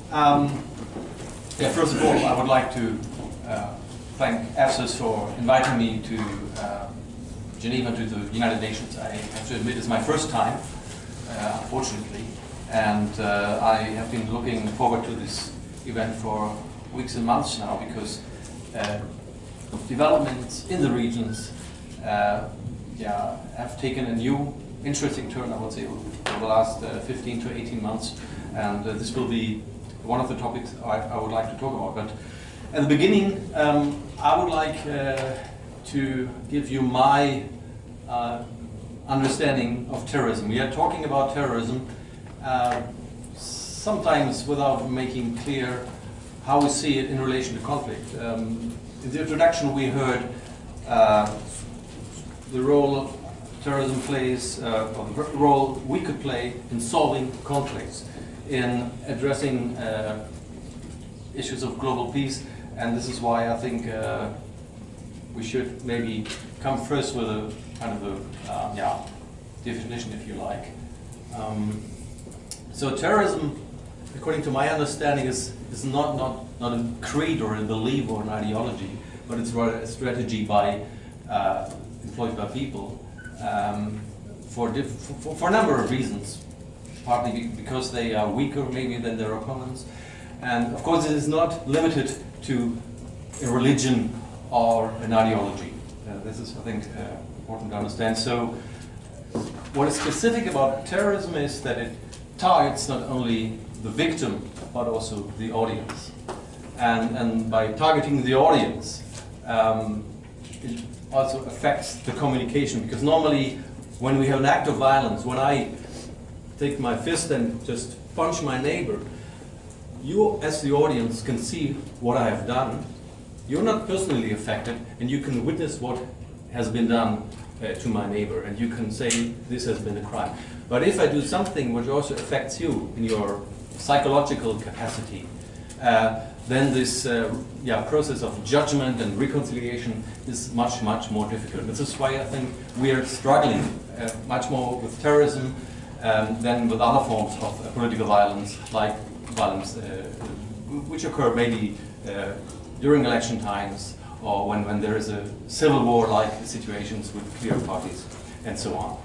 Yeah, first of all, I would like to thank EFSAS for inviting me to Geneva, to the United Nations. I have to admit it's my first time, unfortunately, and I have been looking forward to this event for weeks and months now, because developments in the regions have taken a new interesting turn, I would say, over the last 15 to 18 months, and this will be one of the topics I would like to talk about. But at the beginning, I would like to give you my understanding of terrorism. We are talking about terrorism sometimes without making clear how we see it in relation to conflict. In the introduction we heard the role terrorism plays, or the role we could play in solving conflicts, in addressing issues of global peace, and this is why I think we should maybe come first with a kind of a definition, if you like. So terrorism, according to my understanding, is not a creed or a belief or an ideology, but it's rather a strategy employed by people for a number of reasons. Partly because they are weaker maybe than their opponents, and of course it is not limited to a religion or an ideology. This is, I think, important to understand. So what is specific about terrorism is that it targets not only the victim but also the audience, and by targeting the audience it also affects the communication, because normally when we have an act of violence, when I take my fist and just punch my neighbor, you as the audience can see what I have done. You're not personally affected, and you can witness what has been done to my neighbor, and you can say this has been a crime. But if I do something which also affects you in your psychological capacity, then this process of judgment and reconciliation is much more difficult. This is why I think we are struggling much more with terrorism than with other forms of political violence, like violence which occur maybe during election times, or when there is a civil war-like situations with clear parties, and so on.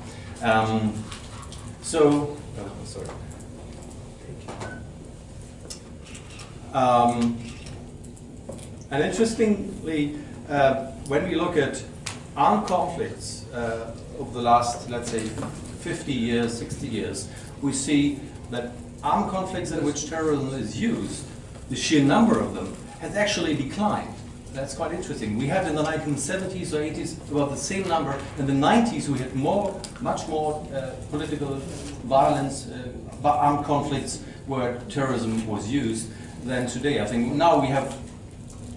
And interestingly, when we look at armed conflicts of the last, let's say, 50 years, 60 years, we see that armed conflicts in which terrorism is used, the sheer number of them has actually declined. That's quite interesting. We had in the 1970s or 80s about the same number. In the 90s we had much more political violence, armed conflicts where terrorism was used than today. I think now we have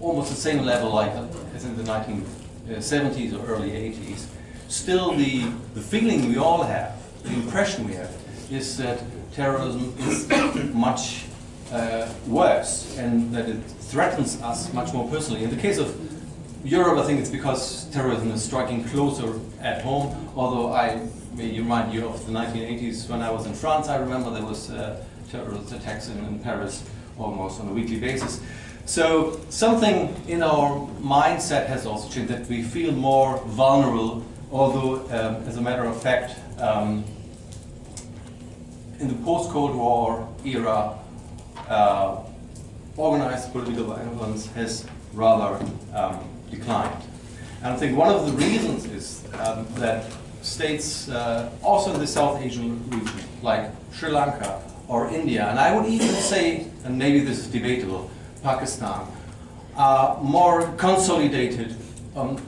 almost the same level like as in the 1970s or early 80s. Still the feeling we all have, the impression we have, is that terrorism is much worse, and that it threatens us much more personally. In the case of Europe, I think it's because terrorism is striking closer at home, although I may remind you of the 1980s when I was in France. I remember there was terrorist attacks in Paris almost on a weekly basis. So something in our mindset has also changed, that we feel more vulnerable, although as a matter of fact, in the post-Cold War era, organized political violence has rather declined. And I think one of the reasons is that states, also in the South Asian region, like Sri Lanka or India, and I would even say, and maybe this is debatable, Pakistan, are more consolidated, and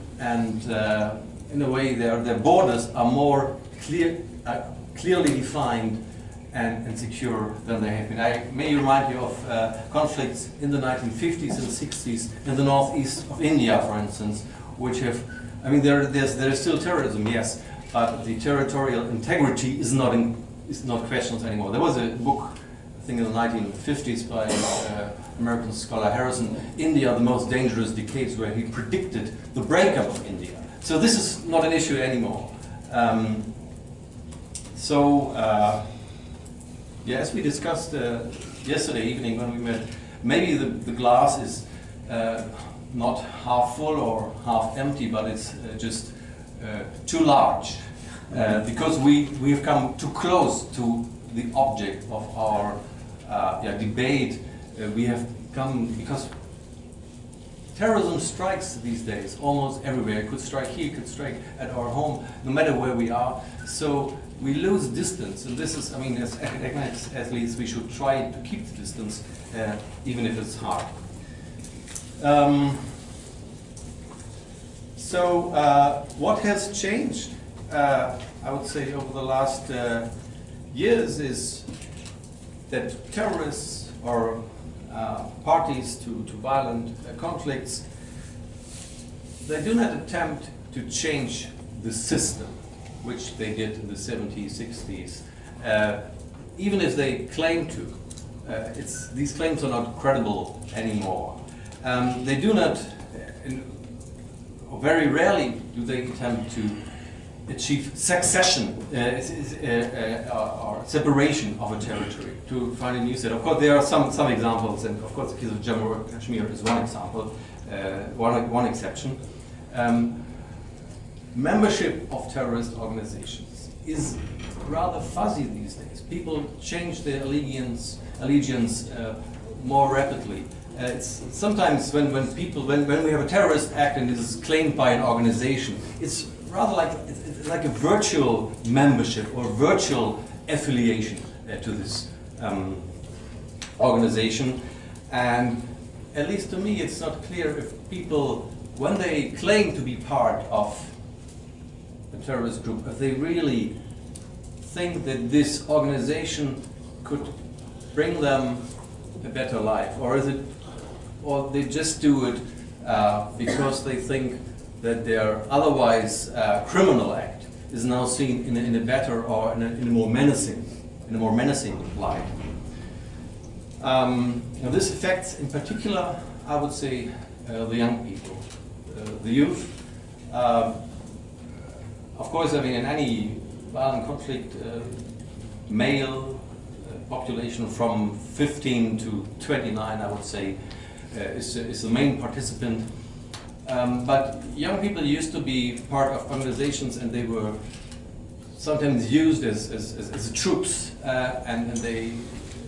in a way their borders are more clearly defined and secure than they have been. I may remind you of conflicts in the 1950s and 60s in the northeast of India, for instance, which have, I mean, there is still terrorism, yes, but the territorial integrity is not questioned anymore. There was a book, I think in the 1950s, by American scholar Harrison, India, the Most Dangerous Decades, where he predicted the breakup of India. So this is not an issue anymore. Yeah, as we discussed yesterday evening when we met, maybe the glass is not half full or half empty, but it's just too large because we have come too close to the object of our debate. We have come because terrorism strikes these days almost everywhere. It could strike here, it could strike at our home, no matter where we are. So we lose distance, and this is, I mean, as academics, at least, we should try to keep the distance, even if it's hard. What has changed, I would say, over the last years is that terrorists or parties to violent conflicts, they do not attempt to change the system, which they did in the 70s, 60s, even if they claim to. These claims are not credible anymore. They do not, or very rarely do they attempt to achieve succession or separation of a territory to find a new state. Of course, there are some examples, and of course, the case of Jammu and Kashmir is one example, one exception. Membership of terrorist organizations is rather fuzzy these days. People change their allegiance more rapidly. It's sometimes when we have a terrorist act and it is claimed by an organization, it's rather like a virtual membership or virtual affiliation to this organization. And at least to me, it's not clear if people, when they claim to be part of a terrorist group, if they really think that this organization could bring them a better life, or they just do it because they think that their otherwise criminal act is now seen in a better or in a more menacing light. This affects, in particular, I would say, the young people, the youth. Of course, I mean, in any violent conflict, male population from 15 to 29, I would say, is the main participant. But young people used to be part of organizations, and they were sometimes used as troops, and they,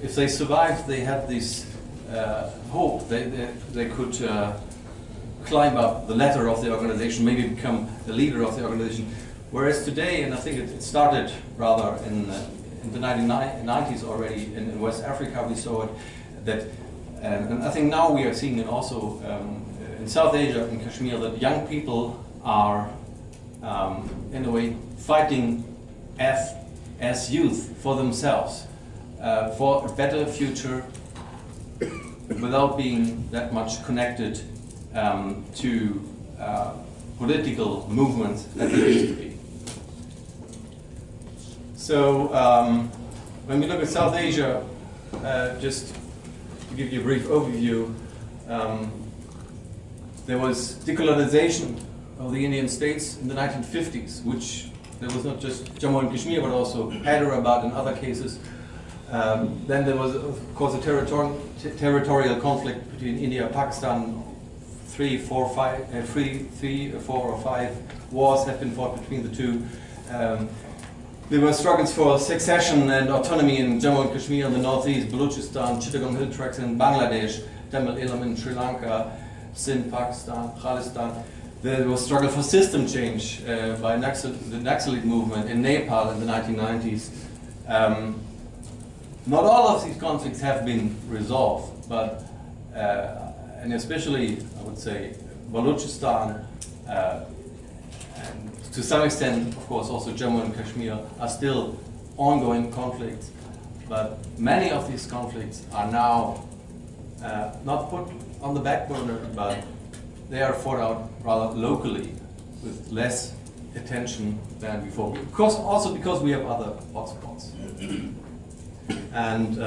if they survived, they had this hope they could climb up the ladder of the organization, maybe become the leader of the organization. Whereas today, and I think it started rather in the 1990s already in West Africa, we saw it, that, and I think now we are seeing it also in South Asia, in Kashmir, that young people are, in a way, fighting as youth for themselves, for a better future, without being that much connected to political movements that they used to be. So, when we look at South Asia, just to give you a brief overview, there was decolonization of the Indian states in the 1950s, which there was not just Jammu and Kashmir, but also Hyderabad and other cases. Then there was, of course, a territorial conflict between India and Pakistan. 3, 4, or 5 wars have been fought between the two. There were struggles for succession and autonomy in Jammu and Kashmir in the northeast, Balochistan, Chittagong hill tracts in Bangladesh, Tamil Eelam in Sri Lanka, Sindh, Pakistan, Khalistan. There was struggle for system change by the Naxalite movement in Nepal in the 1990s. Not all of these conflicts have been resolved, but and especially, I would say, Balochistan, and to some extent, of course, also Jammu and Kashmir are still ongoing conflicts. But many of these conflicts are now not put on the back burner, but they are fought out rather locally with less attention than before. Of course, also because we have other hotspots. And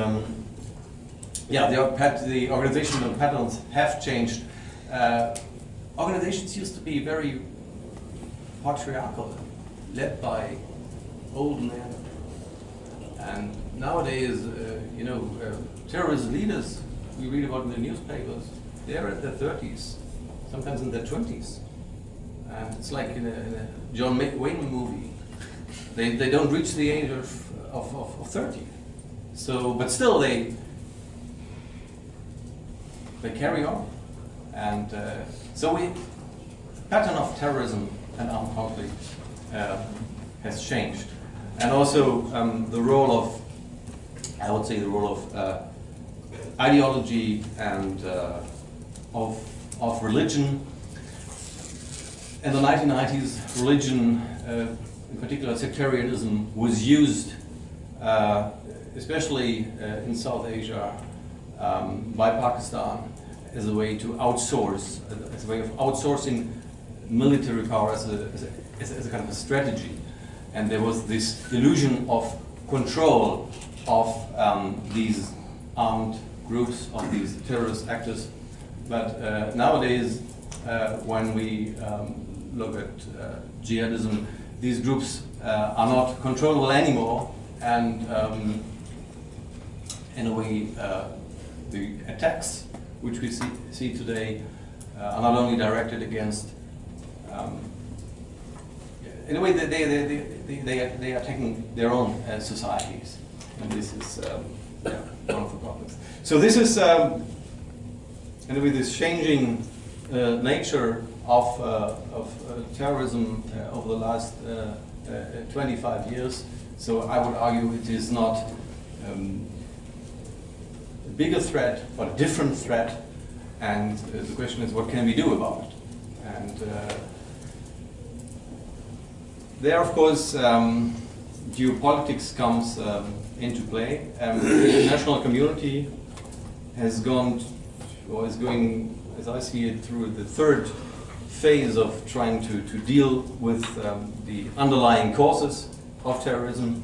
yeah, the organizational patterns have changed. Organizations used to be very patriarchal, led by old men. And nowadays, you know, terrorist leaders we read about in the newspapers, they're at their 30s, sometimes in their 20s. And it's like in a John Wayne movie. They don't reach the age of 30. So, but still they carry on. And so the pattern of terrorism and armed conflict has changed. And also the role of, I would say the role of ideology and of religion. In the 1990s, religion, in particular sectarianism, was used, especially in South Asia, by Pakistan, as a way to outsource, as a way of outsourcing military power as a kind of a strategy. And there was this illusion of control of these armed groups, of these terrorist actors. But nowadays, when we look at jihadism, these groups are not controllable anymore, and in a way, the attacks which we see today are not only directed against. In a way, they are attacking their own societies, and this is one of the problems. So this is, in a way, this changing nature of terrorism over the last 25 years. So I would argue it is not a bigger threat, but a different threat. And the question is, what can we do about it? And there, of course, geopolitics comes into play. The international community has gone, or is going, as I see it, through the third phase of trying to deal with the underlying causes of terrorism.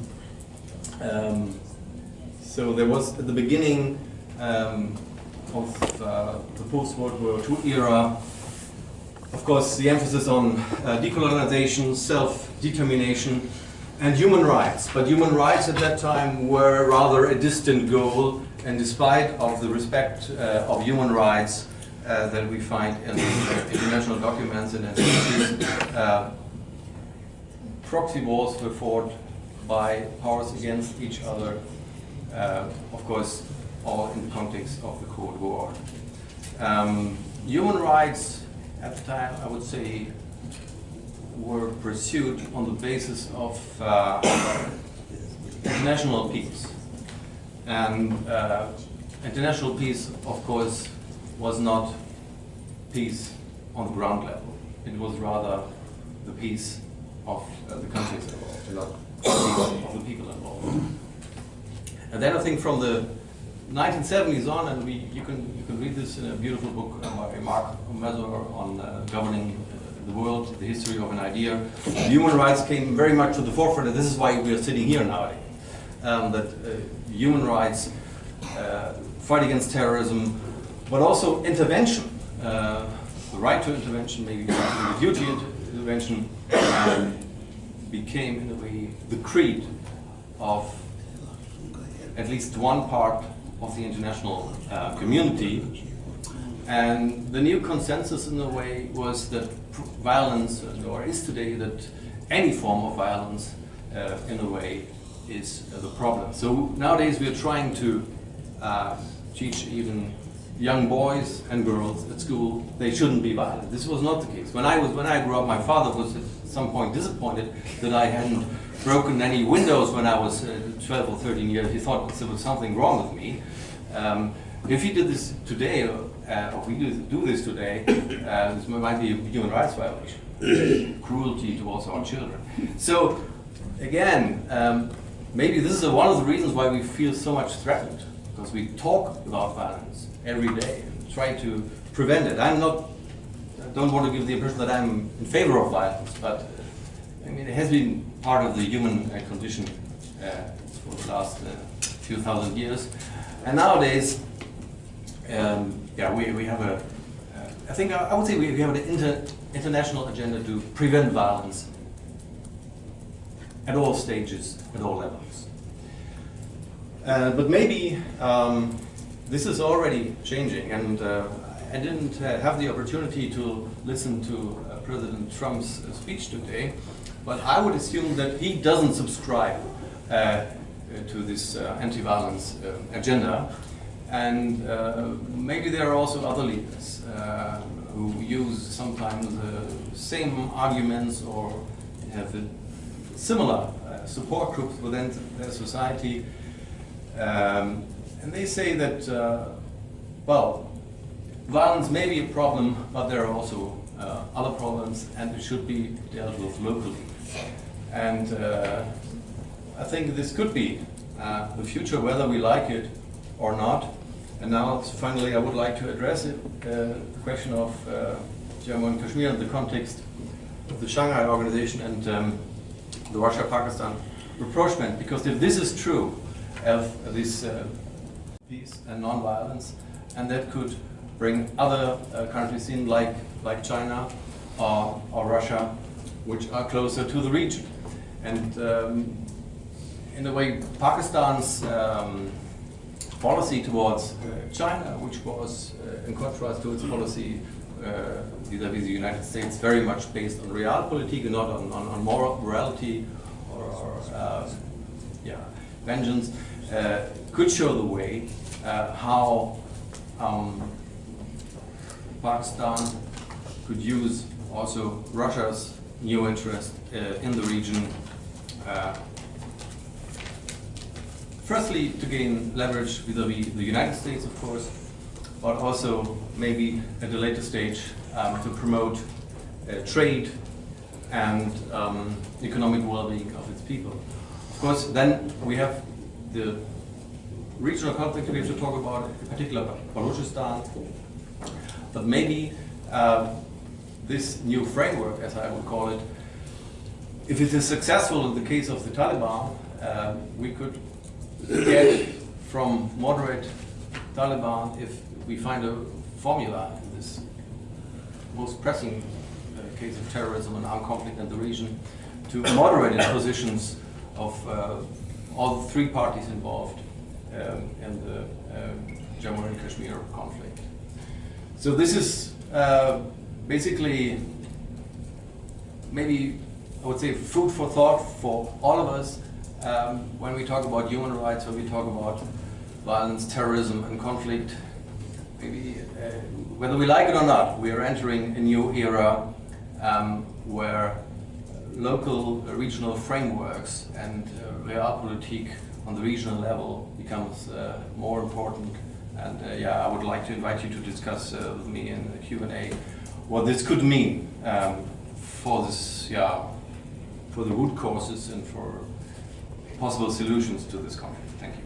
So there was, at the beginning of the post-World War II era, of course, the emphasis on decolonization, self-determination, and human rights. But human rights at that time were rather a distant goal, and despite of the respect of human rights that we find in international documents and treaties, proxy wars were fought by powers against each other, of course, all in the context of the Cold War. Human rights at the time, I would say, were pursued on the basis of international peace. And international peace, of course, was not peace on the ground level. It was rather the peace of the countries involved, and not the peace of the people involved. And then I think from the 1970s on, and you can read this in a beautiful book by Mark Mazur on governing the world, the history of an idea. Human rights came very much to the forefront, and this is why we are sitting here nowadays. That human rights, fight against terrorism, but also intervention, the right to intervention, maybe the duty to intervention, became in a way the creed of at least one part of the international community. And the new consensus in a way was that violence, or is today, that any form of violence in a way is the problem. So nowadays we are trying to teach even young boys and girls at school they shouldn't be violent. This was not the case. When I grew up, my father was at some point disappointed that I hadn't broken any windows when I was 12 or 13 years. He thought there was something wrong with me. If he did this today, or we do this today, this might be a human rights violation, cruelty towards our children. So again, maybe this is one of the reasons why we feel so much threatened, because we talk about violence every day and try to prevent it. I don't want to give the impression that I'm in favor of violence, but I mean, it has been part of the human condition for the last few thousand years. And nowadays, we have a, I think I would say we have an international agenda to prevent violence at all stages, at all levels. But maybe this is already changing, and I didn't have the opportunity to listen to President Trump's speech today, but I would assume that he doesn't subscribe to this anti-violence agenda, and maybe there are also other leaders who use sometimes the same arguments or have similar support groups within their society, and they say that, well, violence may be a problem, but there are also other problems, and it should be dealt with locally. And I think this could be the future, whether we like it or not. And now, finally, I would like to address the question of Jammu and Kashmir in the context of the Shanghai Organization and the Russia-Pakistan rapprochement. Because if this is true of this peace and non-violence, and that could bring other countries in, like China or Russia, which are closer to the region. And in a way, Pakistan's policy towards China, which was in contrast to its policy vis-à-vis the United States, very much based on Realpolitik and not on morality or vengeance, could show the way how Pakistan could use also Russia's new interest in the region, firstly to gain leverage vis-à-vis the United States, of course, but also maybe at a later stage to promote trade and economic well-being of its people. Of course, then we have the regional conflict we have to talk about, in particular Balochistan, but maybe this new framework, as I would call it, if it is successful in the case of the Taliban, we could get from moderate Taliban, if we find a formula in this most pressing case of terrorism and armed conflict in the region, to moderate the positions of all three parties involved in the Jammu and Kashmir conflict. So this is basically maybe, I would say, food for thought for all of us when we talk about human rights, when we talk about violence, terrorism, and conflict. Maybe, whether we like it or not, we are entering a new era where local, regional frameworks and Realpolitik on the regional level becomes more important. And I would like to invite you to discuss with me in the Q&A what this could mean for this, for the root causes and for possible solutions to this conflict. Thank you.